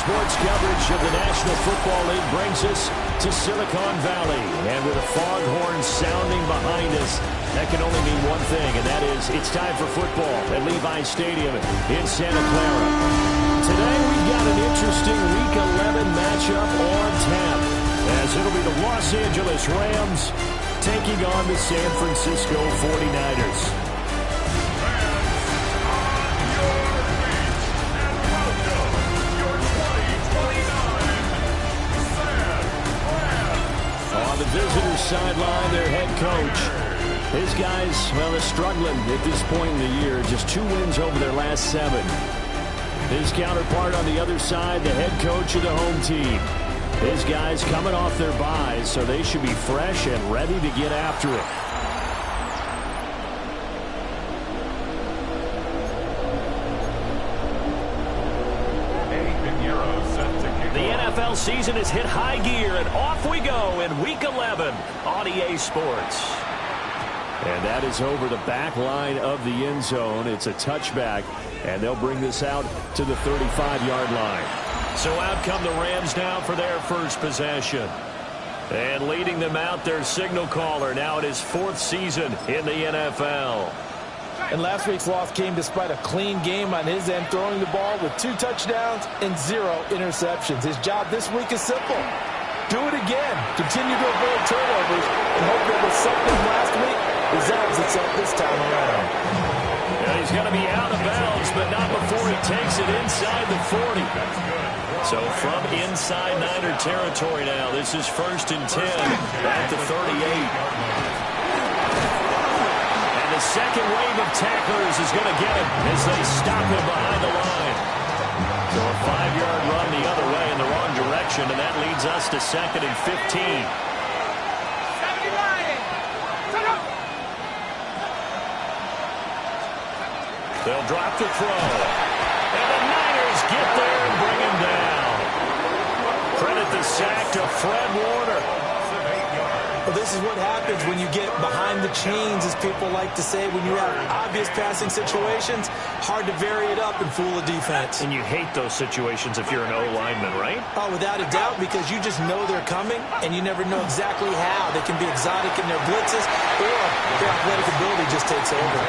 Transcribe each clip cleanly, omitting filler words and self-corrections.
sports coverage of the National Football League brings us to Silicon Valley. And with a foghorn sounding behind us, that can only mean one thing, and that is it's time for football at Levi Stadium in Santa Clara. Today we've got an interesting Week 11 matchup on tap, as it'll be the Los Angeles Rams taking on the San Francisco 49ers. The visitor's sideline, their head coach. His guys, well, they're struggling at this point in the year. Just 2 wins over their last 7. His counterpart on the other side, the head coach of the home team. His guys coming off their byes, so they should be fresh and ready to get after it. NFL season has hit high gear, and off we go in Week 11 on EA Sports. And that is over the back line of the end zone. It's a touchback, and they'll bring this out to the 35-yard line. So out come the Rams now for their first possession. And leading them out, their signal caller, now in his 4th season in the NFL. And last week's loss came despite a clean game on his end, throwing the ball with 2 touchdowns and 0 interceptions. His job this week is simple. Do it again. Continue to avoid turnovers and hope that with something last week resolves itself this time around. And he's going to be out of bounds, but not before he takes it inside the 40. So from inside Niner territory now, this is 1st and 10 at the 38. The second wave of tacklers is going to get him as they stop him behind the line. So a 5-yard run the other way in the wrong direction, and that leads us to 2nd and 15. They'll drop the throw. And the Niners get there and bring him down. Credit the sack to Fred Warner. Well, this is what happens when you get behind the chains, as people like to say. When you have obvious passing situations, hard to vary it up and fool a defense. And you hate those situations if you're an O-lineman, right? Oh, without a doubt, because you just know they're coming, and you never know exactly how. They can be exotic in their blitzes, or their athletic ability just takes over.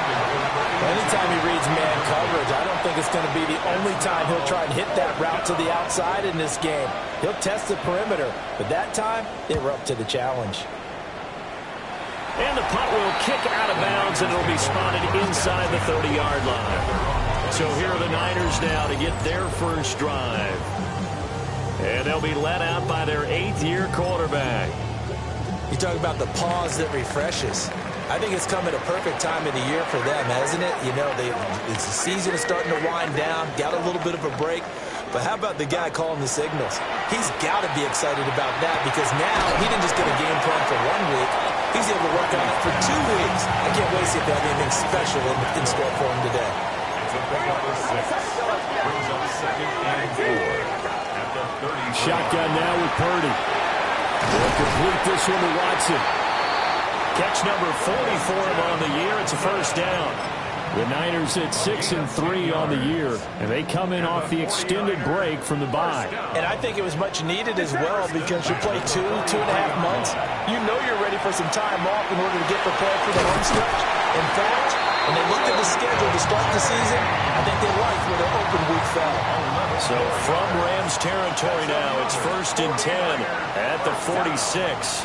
Anytime he reads man coverage, I don't think it's going to be the only time he'll try and hit that route to the outside in this game. He'll test the perimeter, but that time, they were up to the challenge. And the punt will kick out of bounds, and it'll be spotted inside the 30-yard line. So here are the Niners now to get their first drive. And they'll be led out by their 8th-year quarterback. You talk about the pause that refreshes. I think it's come at a perfect time of the year for them, hasn't it? You know, the season is starting to wind down, got a little bit of a break. But how about the guy calling the signals? He's got to be excited about that, because now he didn't just get a game plan for 1 week. He's able to work on it for 2 weeks. I can't wait to see if they have anything special in store for him today. Shotgun now with Purdy. They'll complete this one to Watson. Catch number 40 for him on the year. It's a first down. The Niners at 6-3 on the year, and they come in off the extended break from the bye. And I think it was much needed as well, because you play 2.5 months. You know you're ready for some time off in order to get prepared for the home stretch. In fact, when they looked at the schedule to start the season, I think they liked where their open week fell. So from Rams territory now, it's 1st and 10 at the 46.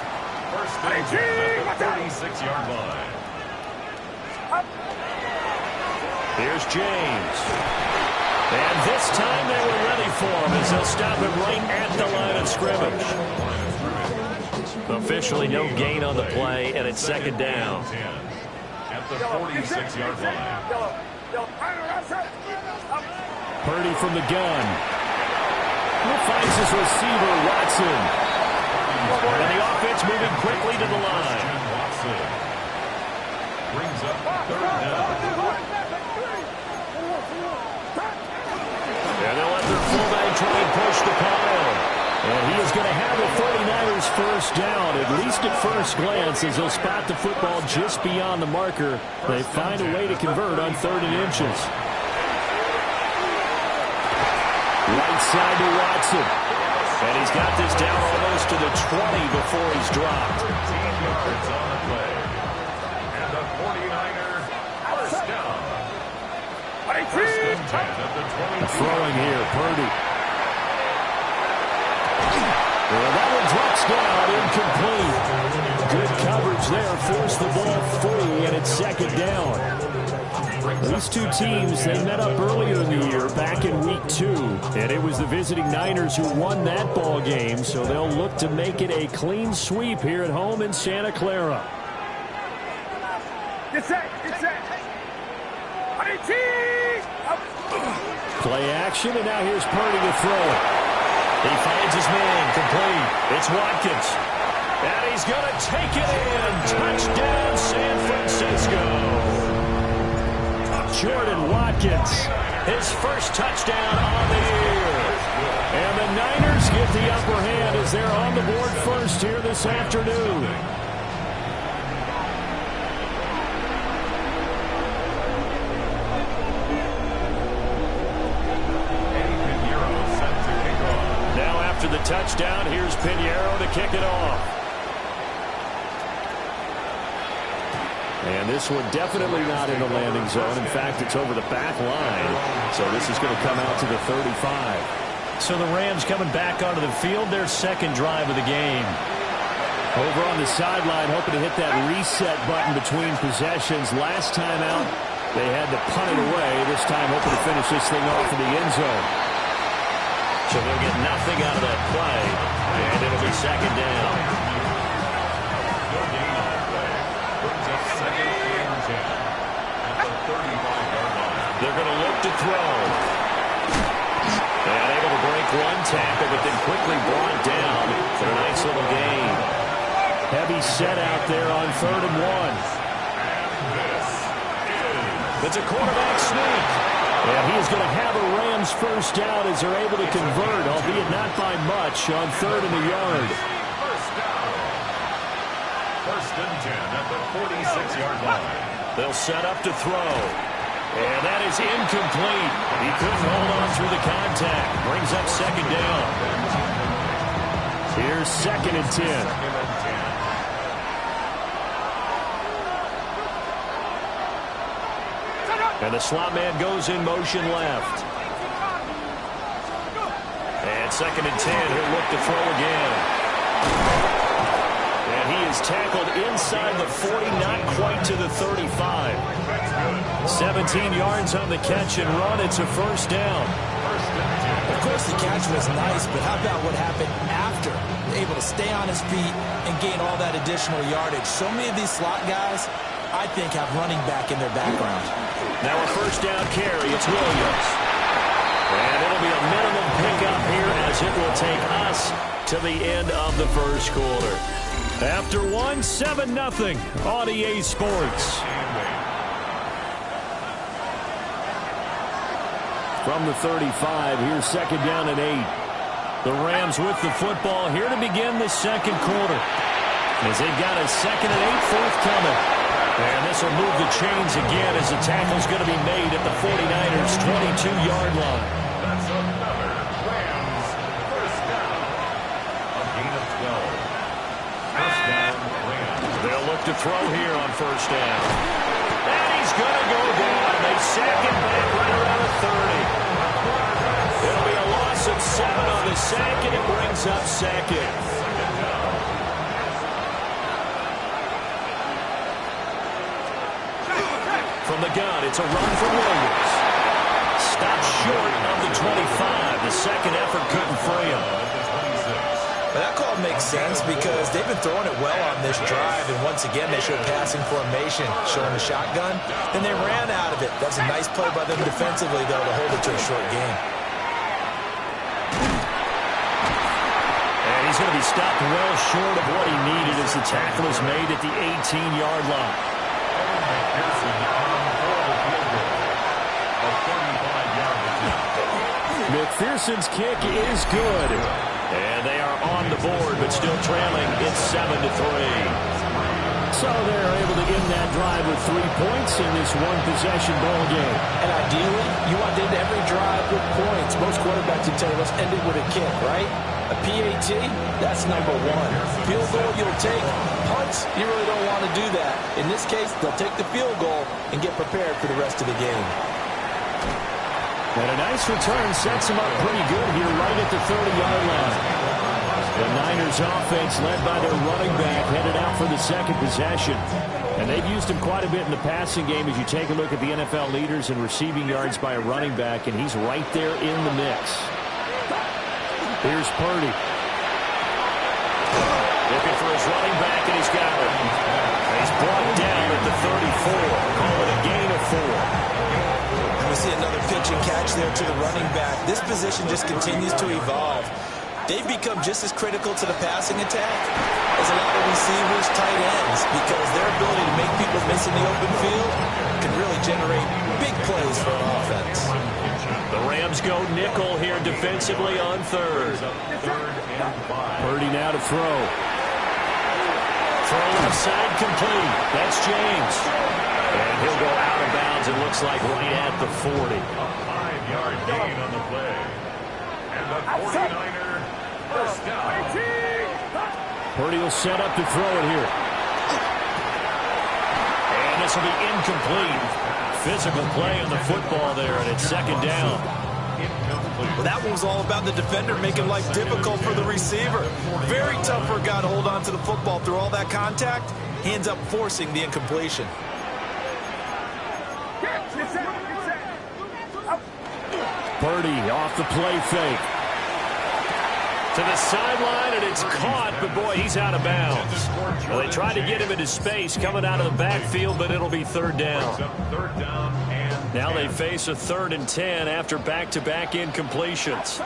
First and 10 at the 46-yard line. Here's James. And this time they were ready for him, as they'll stop him right at the line of scrimmage. Officially no gain on the play, and it's 2nd down. At the 46-yard line. Purdy from the gun. He finds his receiver, Watson. And the offense moving quickly to the line. Watson brings up 3rd down. And they'll let their fullback try and push the pile. And he is going to have the 49ers first down, at least at first glance, as they'll spot the football just beyond the marker. They find a way to convert on 3rd and inches. Right inside to Watson. And he's got this down almost to the 20 before he's dropped. 13 yards on the play. And the 49er first down. First and 10 at the 22. Throwing here, Purdy. Well, that one drops down, incomplete. Good coverage there, forced the ball free, and it's second down. These two teams, they met up earlier in the year, back in week 2, and it was the visiting Niners who won that ball game, so they'll look to make it a clean sweep here at home in Santa Clara. Get set, get set. Play action, and now here's Purdy to throw it. He finds his man, complete. It's Watkins. And he's going to take it in. Touchdown, San Francisco. Jordan Watkins, his first touchdown on the year. And the Niners get the upper hand as they're on the board first here this afternoon. Now after the touchdown, here's Pinheiro to kick it off. And this one definitely not in the landing zone. In fact, it's over the back line. So this is going to come out to the 35. So the Rams coming back onto the field, their second drive of the game. Over on the sideline, hoping to hit that reset button between possessions. Last time out, they had to punt it away. This time hoping to finish this thing off in the end zone. So they'll get nothing out of that play. And it'll be second down. They're going to look to throw. And able to break one tackle, but then quickly brought down for a nice little gain. Heavy set out there on 3rd and 1. It's a quarterback sneak. And he is going to have a Rams first down as they're able to convert, albeit not by much, on 3rd and a yard. First and 10 at the 46-yard line. They'll set up to throw. And that is incomplete. He couldn't hold on through the contact. Brings up second down. Here's 2nd and 10. And the slot man goes in motion left. And 2nd and 10. He'll look to throw again. And he is tackled inside the 40, not quite to the 35. 17 yards on the catch and run. It's a first down. Of course, the catch was nice, but how about what happened after? Able to stay on his feet and gain all that additional yardage. So many of these slot guys, I think, have running back in their background. Now a first down carry. It's Williams. And it'll be a minimum pickup here as it will take us to the end of the first quarter. After 1, 7-0 on EA Sports. From the 35, here's 2nd down and 8. The Rams with the football here to begin the second quarter. As they've got a 2nd and 8 forthcoming. And this will move the chains again as the tackle's going to be made at the 49ers' 22-yard line. That's another Rams first down. A gain of 12. First down, Rams. They'll look to throw here on first down. And he's going to go down. They sack him back right around the 30. It'll be a loss of 7 on the sack, and it brings up 2nd. From the gun, it's a run for Williams. Stopped short of the 25. The second effort couldn't free him. But that call makes sense because they've been throwing it well on this drive, and once again they showed passing formation, showing the shotgun. Then they ran out of it. That's a nice play by them defensively, though, to hold it to a short game. And he's going to be stopped well short of what he needed as the tackle is made at the 18-yard line. McPherson's kick is good. And they are on the board, but still trailing. It's 7-3. So they're able to end that drive with 3 points in this one-possession ball game. And ideally, you want to end every drive with points. Most quarterbacks would tell you, let's end it with a kick, right? A PAT, that's number one. Field goal you'll take. Punts, you really don't want to do that. In this case, they'll take the field goal and get prepared for the rest of the game. And a nice return sets them up pretty good here right at the 30-yard line. The Niners offense led by their running back headed out for the second possession. And they've used him quite a bit in the passing game as you take a look at the NFL leaders in receiving yards by a running back, and he's right there in the mix. Here's Purdy. Looking for his running back, and he's got it. He's brought down at the 34. Call it a gain of 4. We see another pitch and catch there to the running back. This position just continues to evolve. They've become just as critical to the passing attack as a lot of receivers, tight ends, because their ability to make people miss in the open field can really generate big plays for an offense. The Rams go nickel here defensively on third. Purdy now to throw. Throw left side complete. That's James. And he'll go out of bounds, it looks like, right at the 40. A 5-yard gain on the play. And the 49er first down. Purdy will set up to throw it here. And this will be incomplete. Physical play on the football there, and it's second down. Well, that one was all about the defender making life difficult for the receiver. Very tough for a guy to hold on to the football through all that contact. He ends up forcing the incompletion. Purdy off the play fake. To the sideline, and it's caught, but boy, he's out of bounds. Well, they tried to get him into space coming out of the backfield, but it'll be third down. Now they face a 3rd and 10 after back-to-back incompletions.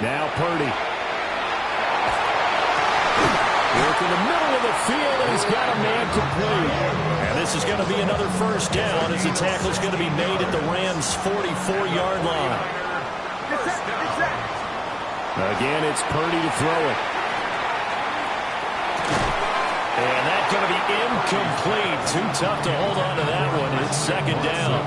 Now Purdy. Work in the middle of the field, and he's got a man complete. And this is going to be another first down as the tackle's going to be made at the Rams' 44-yard line. Again, it's Purdy to throw it. And that's going to be incomplete. Too tough to hold on to that one. It's second down.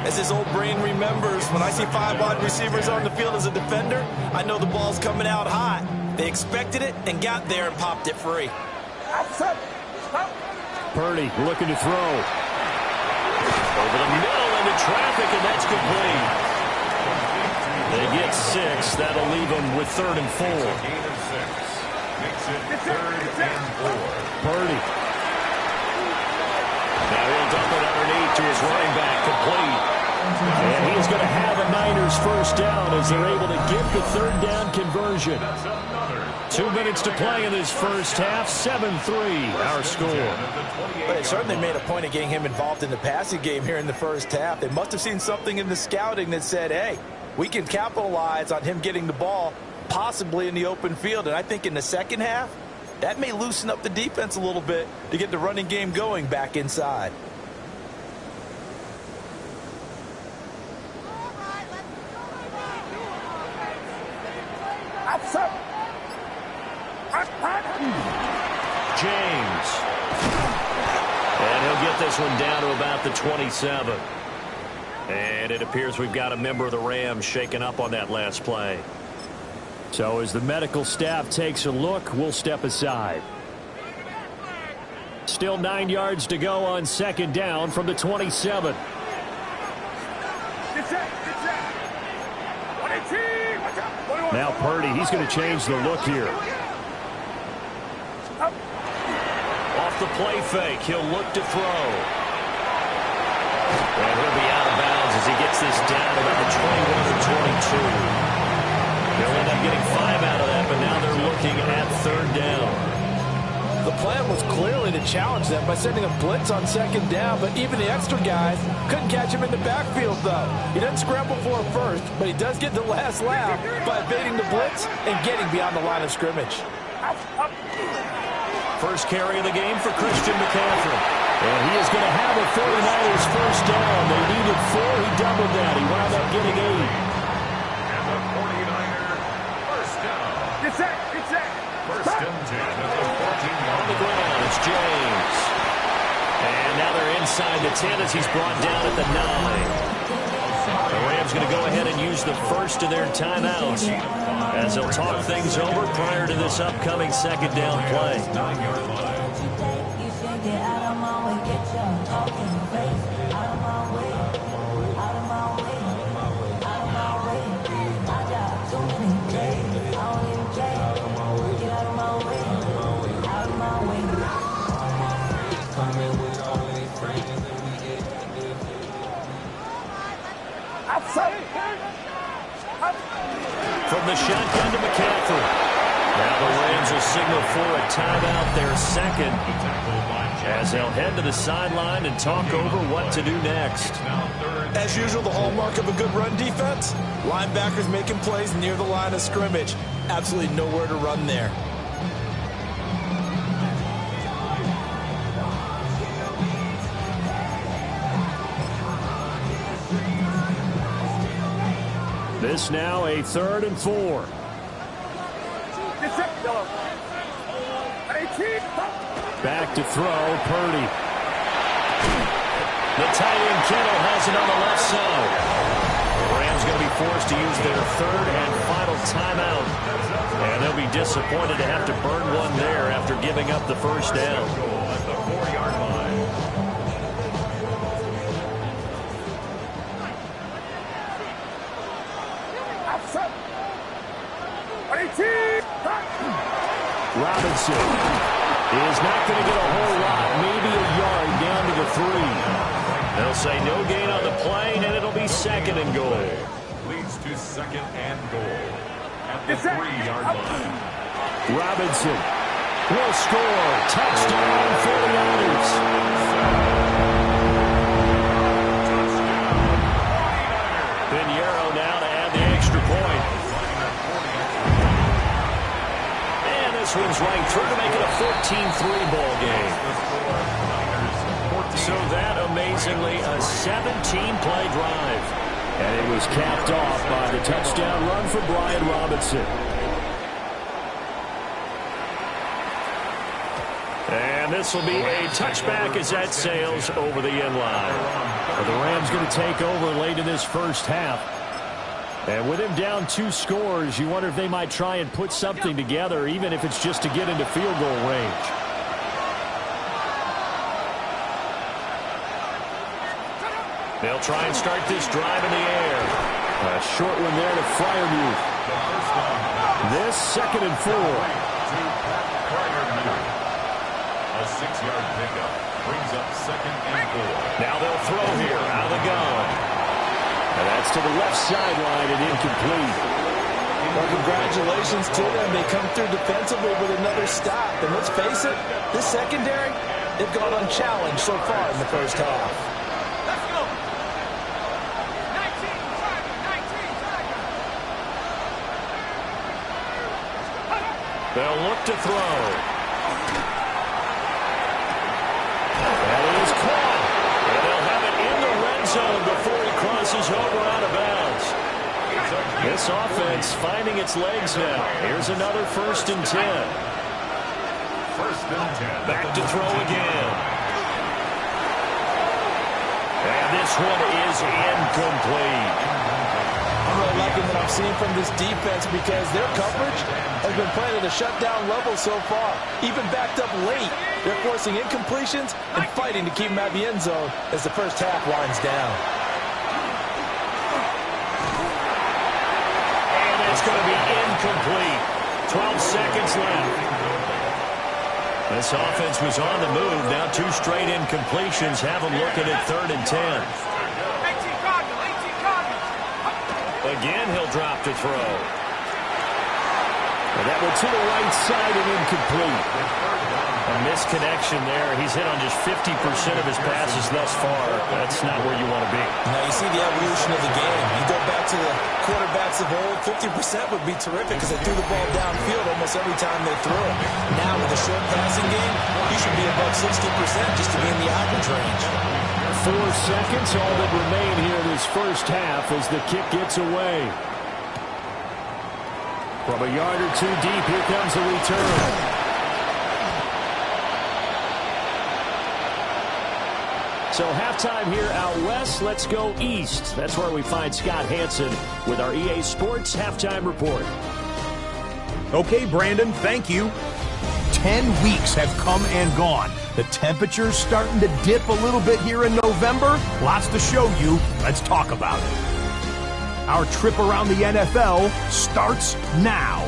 As his old brain remembers, when I see 5 wide receivers on the field as a defender, I know the ball's coming out hot. They expected it and got there and popped it free. Purdy looking to throw. Over the middle into traffic, and that's complete. They get 6. That'll leave them with 3rd and 4. Purdy. Now he'll dump it underneath to his running back, complete. And he's going to have a Niners first down as they're able to get the 3rd down conversion. 2 minutes to play in this first half. 7-3 our score. But they certainly made a point of getting him involved in the passing game here in the first half. They must have seen something in the scouting that said, hey, we can capitalize on him getting the ball possibly in the open field. And I think in the second half, that may loosen up the defense a little bit to get the running game going back inside. James. And he'll get this one down to about the 27. And it appears we've got a member of the Rams shaken up on that last play. So as the medical staff takes a look, we'll step aside. Still 9 yards to go on second down from the 27. Now Purdy, he's going to change the look here. Off the play fake, he'll look to throw. And he'll be out of bounds as he gets this down about the 21 or 22. They'll end up getting 5 out of that, but now they're looking at 3rd down. The plan was clearly to challenge them by sending a blitz on second down, but even the extra guys couldn't catch him in the backfield, though. He doesn't scramble for a first, but he does get the last laugh by evading the blitz and getting beyond the line of scrimmage. First carry of the game for Christian McCaffrey. And he is going to have a 49ers first down. They needed 4. He doubled that. He wound up getting 8. First and 10 at the 14-yard On the ground, it's James. And now they're inside the 10 as he's brought down at the 9. The Rams going to go ahead and use the first of their timeouts as they'll talk things over prior to this upcoming second down play. 9-yard line. From the shotgun to McCaffrey. Now the Rams will signal for a timeout, their second, as they'll head to the sideline and talk over what to do next. As usual, the hallmark of a good run defense, linebackers making plays near the line of scrimmage. Absolutely nowhere to run there. This now a 3rd and 4. Back to throw, Purdy. The tight end Kittle has it on the left side. The Rams going to be forced to use their 3rd and final timeout. And they'll be disappointed to have to burn one there after giving up the first down. At the 4-yard line. Robinson is not going to get a whole lot, maybe a yard down to the 3. They'll say no gain on the play, and it'll be 2nd and goal. Leads to 2nd and goal at the 3-yard line. Robinson will score. Touchdown, 49ers. Pinheiro now to add the extra point. And this one's right through to make it a 14-3 ball game. So that, amazingly, a 17-play drive. And it was capped off by the touchdown run for Brian Robinson. And this will be a touchback as that sails over the end line. But the Rams going to take over late in this first half. And with him down 2 scores, you wonder if they might try and put something together, even if it's just to get into field goal range. They'll try and start this drive in the air. A short one there to Freiermuth. This 2nd and 4. A 6-yard pickup brings up 2nd and 4. Now they'll throw here out of the gun. And that's to the left sideline and incomplete. Well, congratulations to them. They come through defensively with another stop. And let's face it, this secondary, they've gone unchallenged so far in the first half. Let's go. 19, They'll look to throw. That is caught. And they'll have it in the red zone before he crosses over out of bounds. This offense finding its legs now. Here's another 1st and 10. 1st and 10. Back to throw again. And this one is incomplete. I'm really liking what I'm seeing from this defense because their coverage has been playing at a shutdown level so far. Even backed up late, they're forcing incompletions and fighting to keep them at the end zone as the first half winds down. And it's going to be incomplete. 12 seconds left. This offense was on the move. Now 2 straight incompletions have them looking at 3rd and 10. 18 Cardinals. Again, he'll drop to throw. And that one to the right side and incomplete. A misconnection there. He's hit on just 50% of his passes thus far. That's not where you want to be. Now you see the evolution of the game. You go back to the quarterbacks of old, 50% would be terrific because they threw the ball downfield almost every time they threw it. Now with a short passing game, you should be above 60% just to be in the average range. 4 seconds, all that remain here in this first half as the kick gets away. From a yard or two deep, here comes the return. So halftime here out west. Let's go east. That's where we find Scott Hansen with our EA Sports Halftime Report. Okay, Brandon, thank you. 10 weeks have come and gone. The temperature's starting to dip a little bit here in November. Lots to show you. Let's talk about it. Our trip around the NFL starts now.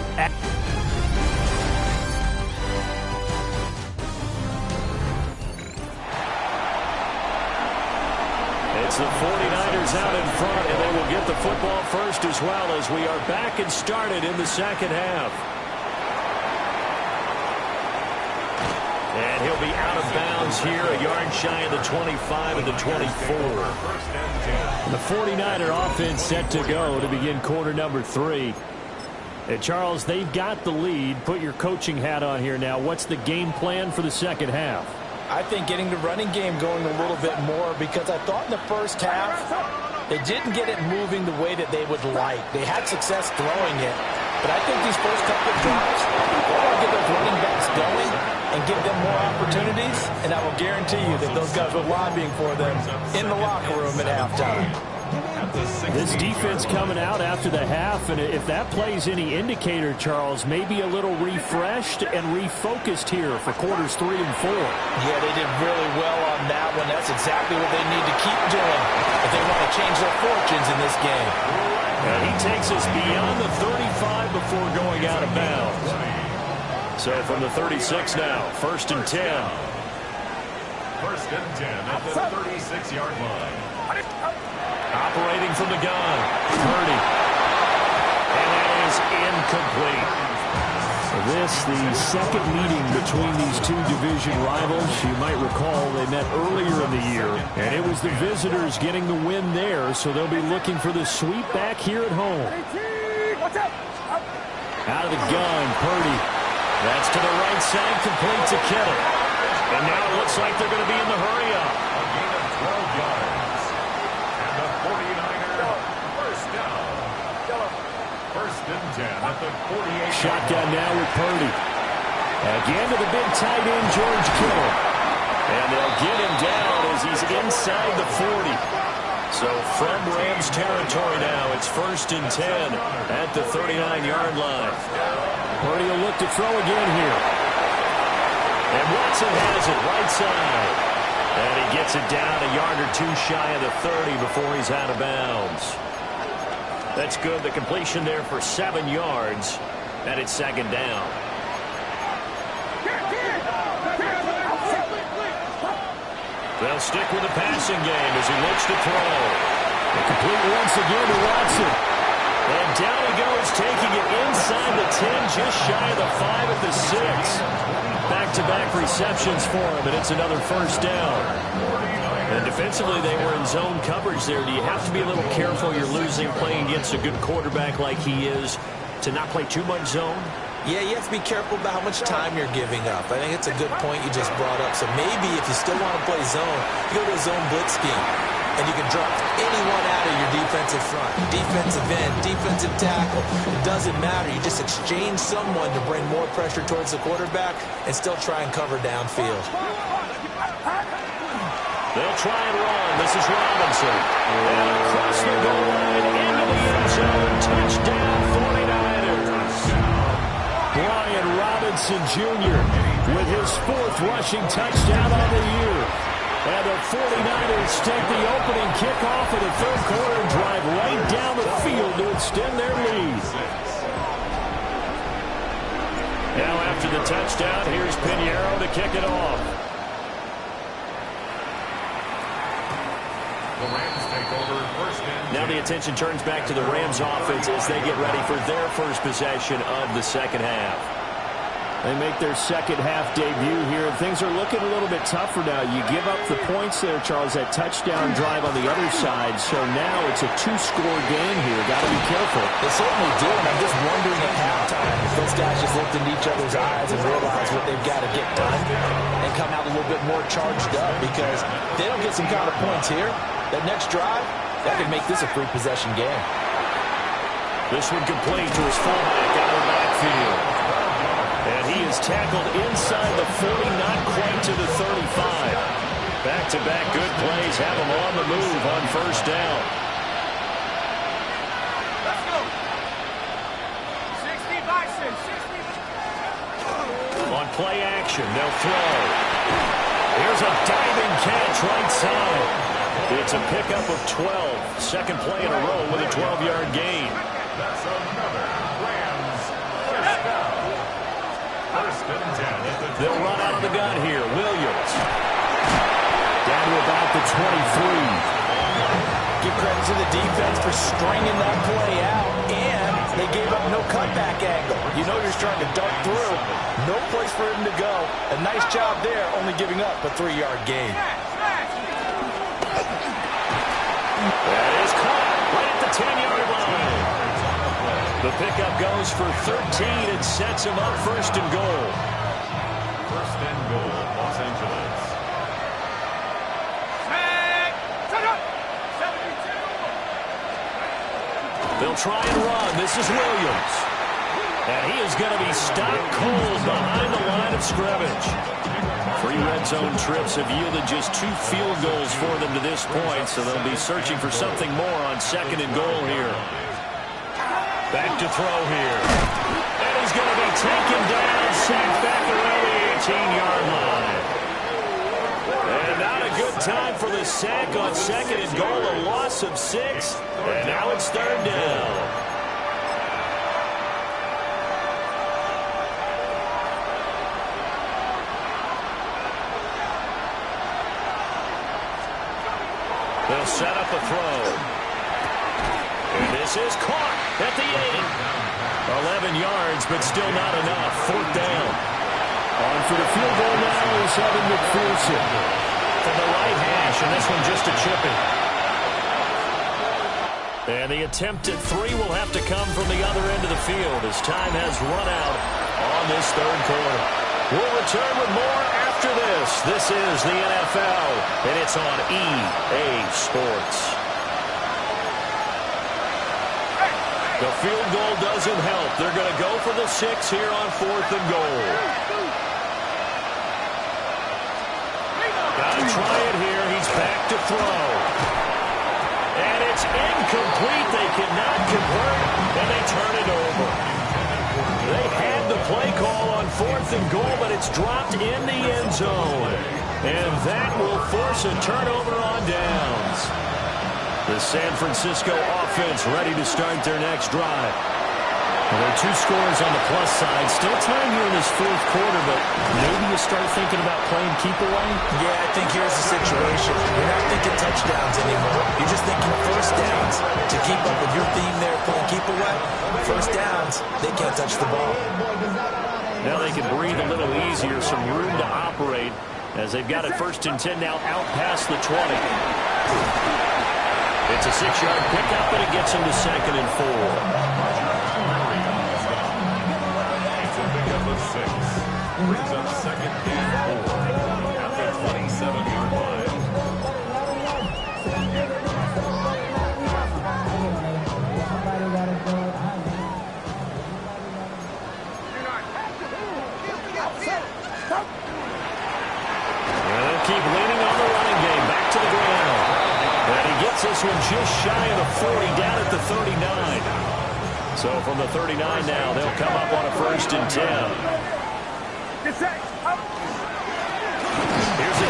It's the 49ers out in front, and they will get the football first as well as we are back and started in the second half. And he'll be out of bounds here, a yard shy of the 25 and the 24. The 49er offense set to go to begin quarter number 3. And Charles, they've got the lead. Put your coaching hat on here now. What's the game plan for the second half? I think getting the running game going a little bit more, because I thought in the first half they didn't get it moving the way that they would like. They had success throwing it, but I think these first couple of drives, they want to get those running backs going and give them more opportunities, and I will guarantee you that those guys were lobbying for them in the locker room at halftime. This defense coming out after the half, and if that plays any indicator, Charles, maybe a little refreshed and refocused here for quarters 3 and 4. Yeah, they did really well on that one. That's exactly what they need to keep doing if they want to change their fortunes in this game. And he takes us beyond the 35 before going out of bounds. So from the 36 now, first and 10. First and 10 at the 36-yard line. Operating from the gun, Purdy. And that is incomplete. This, the second meeting between these two division rivals. You might recall they met earlier in the year, and it was the visitors getting the win there, so they'll be looking for the sweep back here at home. Out of the gun, Purdy. That's to the right side, complete to Kittle. And now it looks like they're going to be in the hurry-up. A gain of 12 yards. And the 49er first down. First and 10 at the 48. Shotgun now with Purdy. Again to the big tight end, George Kittle. And they'll get him down as he's inside the 40. So from Rams territory now, it's first and 10 at the 39-yard line. Purdy will look to throw again here. And Watson has it right side. And he gets it down a yard or two shy of the 30 before he's out of bounds. That's good. The completion there for 7 yards. And it's second down. They'll stick with the passing game as he looks to throw. And complete once again to Watson. And down he goes, taking it inside the 10, just shy of the 5 at the 6. Back-to-back receptions for him, and it's another first down. And defensively, they were in zone coverage there. Do you have to be a little careful? You're losing, playing against a good quarterback like he is, to not play too much zone? Yeah, you have to be careful about how much time you're giving up. I think it's a good point you just brought up. So maybe if you still want to play zone, you go to a zone blitz scheme. And you can drop anyone out of your defensive front. Defensive end, defensive tackle. It doesn't matter. You just exchange someone to bring more pressure towards the quarterback and still try and cover downfield. They'll try and run. This is Robinson. And across the goal line into the end zone. Touchdown, 49ers. Brian Robinson Jr. with his 4th rushing touchdown on the year. And the 49ers take the opening kickoff of the 3rd quarter and drive right down the field to extend their lead. Now after the touchdown, here's Pinheiro to kick it off. The Rams take over first and 10. Now the attention turns back to the Rams offense as they get ready for their first possession of the second half. They make their second half debut here, and things are looking a little bit tougher now. You give up the points there, Charles, that touchdown drive on the other side. So now it's a 2-score game here. Got to be careful. They certainly do, and I'm just wondering at halftime if those guys just looked into each other's eyes and realized what they've got to get done and come out a little bit more charged up, because if they don't get some kind of points here, that next drive, that could make this a free possession game. This one complete to his fullback out of bounds. field. And he is tackled inside the 40, not quite to the 35. Back-to-back good plays have him on the move on first down. Let's go. 60 Bison, 60. On play action, they'll throw. Here's a diving catch right side. It's a pickup of 12. Second play in a row with a 12-yard gain. That's another Rams first down. First and 10 at the 20. They'll run out of the gun here. Williams. Down to about the 23. Give credit to the defense for stringing that play out, and they gave up no cutback angle. You know you're trying to dart through. No place for him to go. A nice job there, only giving up a 3-yard gain. That is caught right at the 10-yard line. The pickup goes for 13 and sets him up first and goal. First and goal, Los Angeles. They'll try and run. This is Williams. And he is going to be stopped cold behind the line of scrimmage. 3 red zone trips have yielded just 2 field goals for them to this point, so they'll be searching for something more on second and goal here. Back to throw here. And he's going to be taken down, sacked back around the 18-yard line. And not a good time for the sack on second and goal, a loss of 6. And now it's third down. They'll set up a throw. And this is caught at the 8. 11 yards, but still not enough. Fourth down. On for the field goal now is Evan McPherson. From the right hash, and this one just a chipping. And the attempt at 3 will have to come from the other end of the field as time has run out on this third quarter. We'll return with more after this. This is the NFL, and it's on EA Sports. The field goal doesn't help. They're going to go for the 6 here on fourth and goal. Got to try it here. He's back to throw. And it's incomplete. They cannot convert, and they turn it over. They had the play call on fourth and goal, but it's dropped in the end zone. And that will force a turnover on downs. The San Francisco offense ready to start their next drive. Well, there are 2 scores on the plus side. Still time here in this fourth quarter, but maybe you start thinking about playing keep away? Yeah, I think here's the situation. You're not thinking touchdowns anymore. You're just thinking first downs. To keep up with your theme there, playing keep away, first downs, they can't touch the ball. Now they can breathe a little easier, some room to operate as they've got it first and 10 now out past the 20. It's a 6-yard pickup, but it gets them to second and 4. Brings up second and 4 at the 27-yard line. They'll keep leaning on the running game. Back to the ground. And he gets this one just shy of the 40, down at the 39. So from the 39 now, they'll come up on a first and 10. Here's a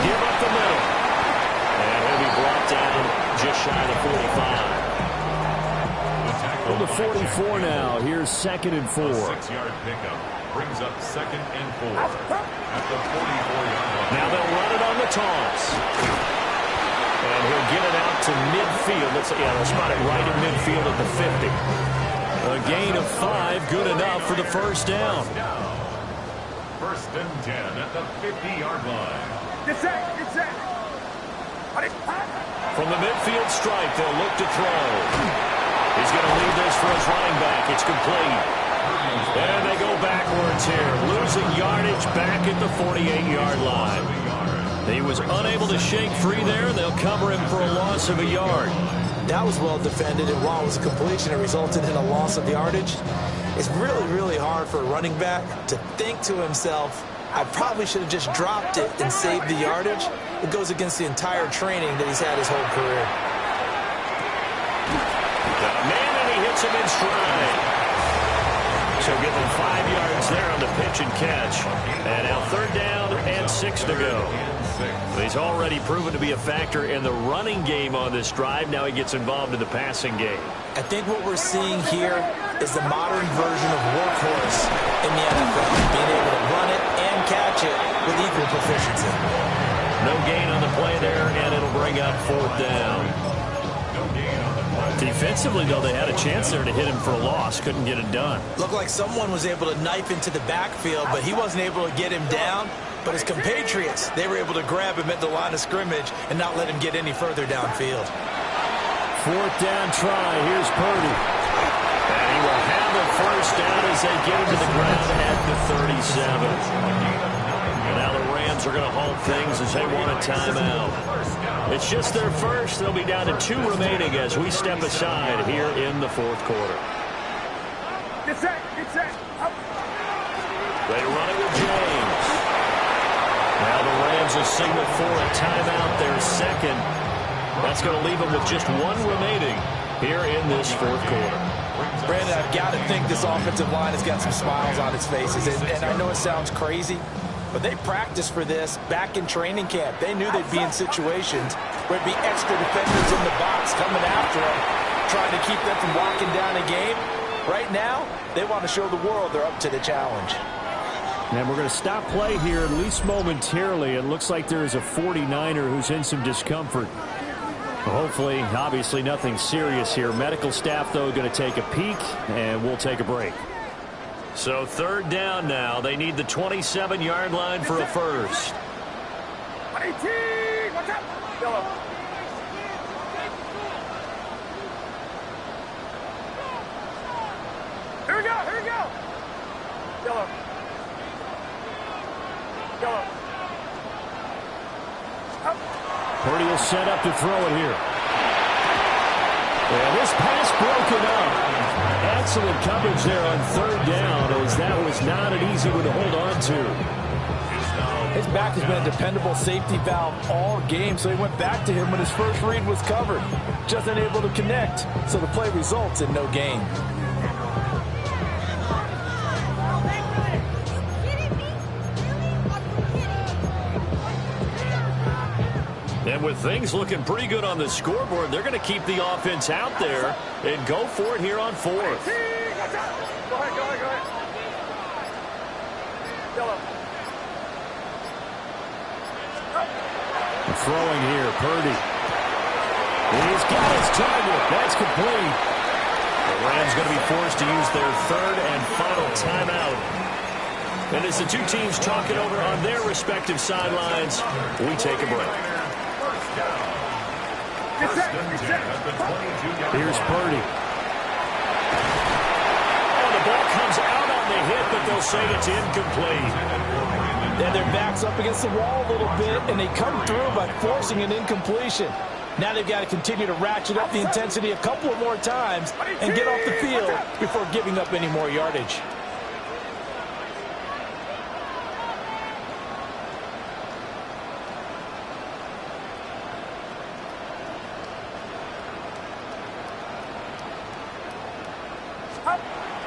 give up the middle. And he'll be brought down just shy of the 45. From the 44 now, here's second and 4. 6-yard pickup brings up second and 4 at the 44-yard line. Now they'll run it on the toss. And he'll get it out to midfield. They'll spot it right in midfield at the 50. A gain of 5, good enough for the first down. First and 10 at the 50-yard line. From the midfield stripe, they'll look to throw. He's going to leave this for his running back. It's complete. And they go backwards here, losing yardage back at the 48-yard line. He was unable to shake free there. They'll cover him for a loss of a yard. That was well defended, and while it was a completion, it resulted in a loss of yardage. It's really, really hard for a running back to think to himself, I probably should have just dropped it and saved the yardage. It goes against the entire training that he's had his whole career. Got a man, and he hits him in stride. So give him 5 yards there on the pitch and catch. And now 3rd down and 6 to go. He's already proven to be a factor in the running game on this drive. Now he gets involved in the passing game. I think what we're seeing here is the modern version of workhorse in the NFL, being able to run it and catch it with equal proficiency. No gain on the play there, and it'll bring up 4th down. Defensively, though, they had a chance there to hit him for a loss. Couldn't get it done. Looked like someone was able to knife into the backfield, but he wasn't able to get him down. But his compatriots, they were able to grab him at the line of scrimmage and not let him get any further downfield. 4th down try. Here's Purdy. And he will have a 1st down as they get him to the ground at the 37. And now the Rams are going to halt things as they want a timeout. It's just their first. They'll be down to 2 remaining as we step aside here in the 4th quarter. Get set, get set. Up. They run it with James. Now the Rams will signal for a timeout, their second. That's going to leave them with just 1 remaining here in this 4th quarter. Brandon, I've got to think this offensive line has got some smiles on its faces. And I know it sounds crazy, but they practiced for this back in training camp. They knew they'd be in situations where it'd be extra defenders in the box coming after them, trying to keep them from locking down a game. Right now, they want to show the world they're up to the challenge. And we're going to stop play here, at least momentarily. It looks like there is a 49er who's in some discomfort. Hopefully, obviously nothing serious here. Medical staff, though, going to take a peek, and we'll take a break. So 3rd down now. They need the 27-yard line for a first. 118! Watch out! Yellow. Here we go, here we go! Yellow. Yellow. Up. Purdy will set up to throw it here. And this pass broken up. Excellent coverage there on 3rd down, as that was not an easy one to hold on to. His back has been a dependable safety valve all game, so he went back to him when his first read was covered. Just unable to connect, so the play results in no gain. And with things looking pretty good on the scoreboard, they're going to keep the offense out there and go for it here on 4th. Go ahead, go ahead, go ahead. Yellow. Throwing here, Purdy. He's got his target. That's complete. The Rams going to be forced to use their 3rd and final timeout. And as the 2 teams talk it over on their respective sidelines, we take a break. Here's Purdy. Oh, the ball comes out on the hit, but they'll say it's incomplete. And their back's up against the wall a little bit, and they come through by forcing an incompletion. Now they've got to continue to ratchet up the intensity a couple of more times and get off the field before giving up any more yardage.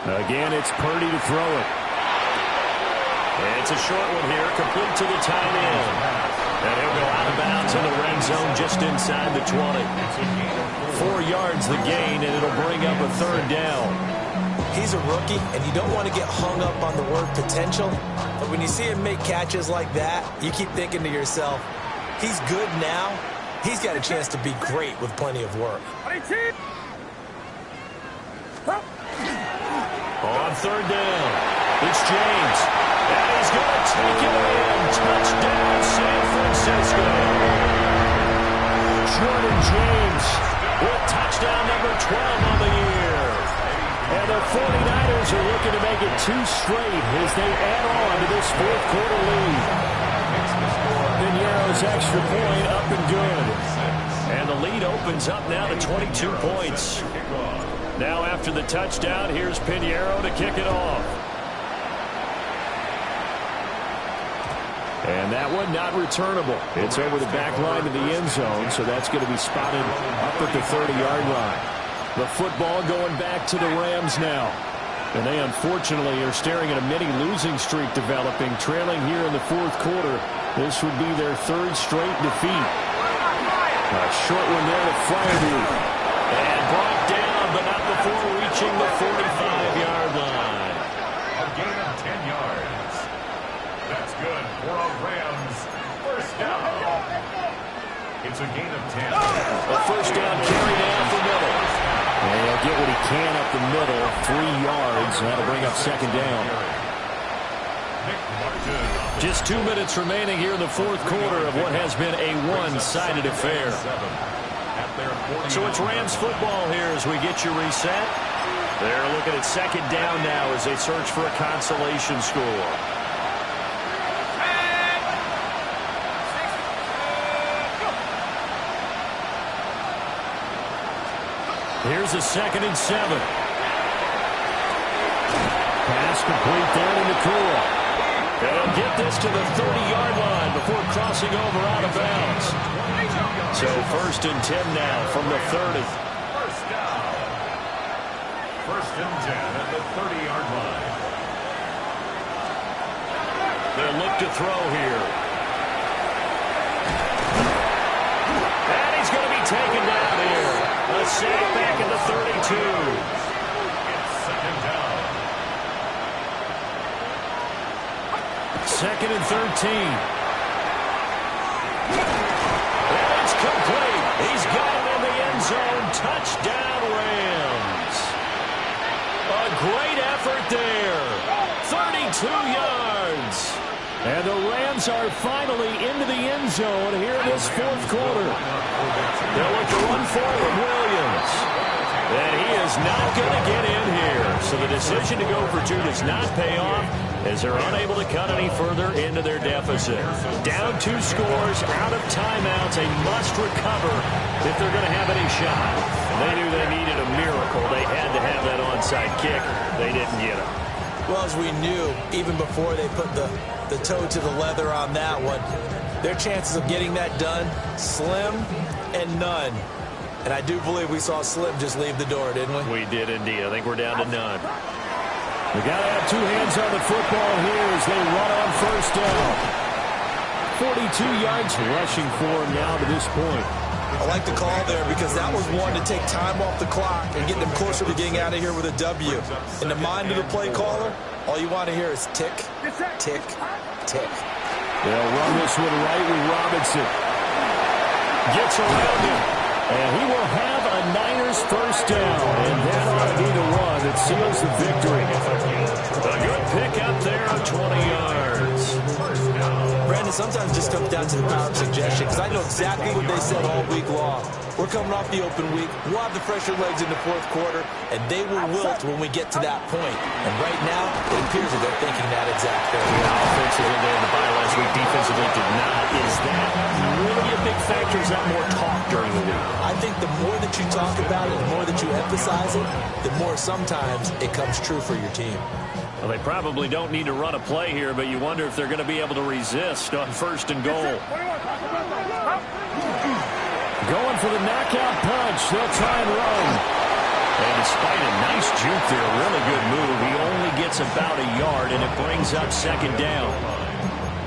Again, it's Purdy to throw it. And it's a short one here, complete to the tight end. And he'll go out of bounds in the red zone just inside the 20. 4 yards the gain, and it'll bring up a 3rd down. He's a rookie, and you don't want to get hung up on the word potential. But when you see him make catches like that, you keep thinking to yourself, he's good now. He's got a chance to be great with plenty of work. 18! On 3rd down, it's James. And he's going to take it in. Touchdown, San Francisco. Jordan James with touchdown number 12 on the year. And the 49ers are looking to make it 2 straight as they add on to this 4th quarter lead. Piñeiro's extra point up and good. And the lead opens up now to 22 points. Now after the touchdown, here's Pinheiro to kick it off. And that one not returnable. It's over the back line of the end zone, so that's going to be spotted up at the 30-yard line. The football going back to the Rams now. And they unfortunately are staring at a mini losing streak developing, trailing here in the fourth quarter. This would be their third straight defeat. A short one there to Fryerby. And brought down, but not before reaching the 45-yard line. A gain of 10 yards. That's good for a Rams first down. It's a gain of 10. A first down carry down the middle. And he'll get what he can up the middle, 3 yards. That'll bring up second down. Just 2 minutes remaining here in the fourth quarter of what has been a one-sided affair. So it's Rams football here as we get you reset. They're looking at second down now as they search for a consolation score. Here's a 2nd and 7. Pass complete down in the cool. They'll get this to the 30-yard line before crossing over out of bounds. So 1st and 10 now from the 30. First down. 1st and 10 at the 30-yard line. They'll look to throw here. And he's going to be taken down here. A sack back at the 32. It's 2nd down. 2nd and 13. And it's complete. He's got it in the end zone. Touchdown, Rams. A great effort there. 32 yards. And the Rams are finally into the end zone here in this fourth quarter. They'll look to run forward, Williams. And he is not going to get in here. So the decision to go for 2 does not pay off as they're unable to cut any further into their deficit. Down 2 scores, out of timeouts, a must recover if they're going to have any shot. They knew they needed a miracle. They had to have that onside kick. They didn't get it. Well, as we knew, even before they put the toe to the leather on that one, their chances of getting that done, slim and none. And I do believe we saw Slim just leave the door, didn't we? We did indeed. I think we're down to none. We got to have 2 hands on the football here as they run on first down. 42 yards rushing for him now to this point. I like the call there because that was one to take time off the clock and get them closer to getting out of here with a W. In the mind of the play caller, all you want to hear is tick, tick, tick. They'll run this one right with Robinson. Gets around him. And he will have a Niners first down. And that ought to be the one that seals the victory. A good pickup there of 20 yards. Brandon, sometimes it just comes down to the power of suggestion because I know exactly what they said all week long. We're coming off the open week. We'll have the fresher legs in the fourth quarter, and they will wilt when we get to that point. And right now, it appears that they're thinking that exact thing. Yeah, offensively, they had the bye last week. Defensively did not. Is that really a big factor? Is that more talk during the week? I think the more that you talk about it, the more that you emphasize it, the more sometimes it comes true for your team. Well, they probably don't need to run a play here, but you wonder if they're going to be able to resist on 1st and goal. Going for the knockout punch. They'll try and run. And despite a nice juke there, really good move, he only gets about a yard, and it brings up second down.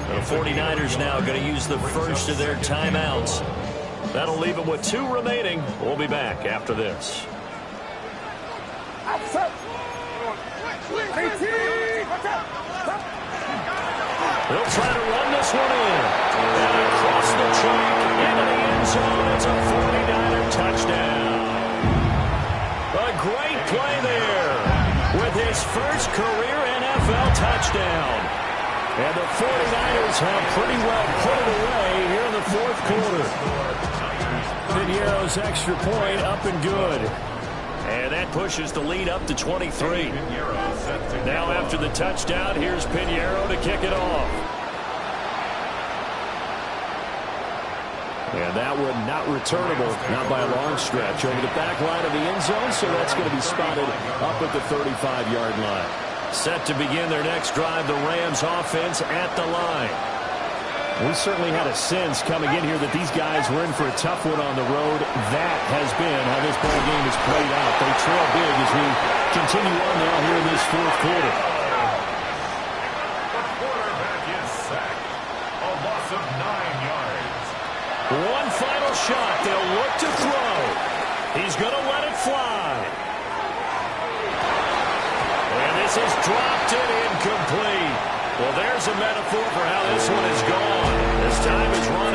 The 49ers now going to use the first of their timeouts. That'll leave them with 2 remaining. We'll be back after this. They'll try to run this one in. And across the track into the end zone. It's a 49er touchdown. A great play there with his first career NFL touchdown. And the 49ers have pretty well put it away here in the fourth quarter. Pinheiro's extra point up and good. And that pushes the lead up to 23. Now after the touchdown, here's Pinheiro to kick it off. And that one not returnable, not by a long stretch, over the back line of the end zone, so that's going to be spotted up at the 35-yard line. Set to begin their next drive, the Rams offense at the line. We certainly had a sense coming in here that these guys were in for a tough one on the road. That has been how this ball game has played out. They trail big as we continue on now here in this fourth quarter. The quarterback is sacked. A loss of 9 yards. One final shot. They'll look to throw. He's going to let it fly. And this is dropped and incomplete. Well, there's a metaphor for how this one is gone. This time is run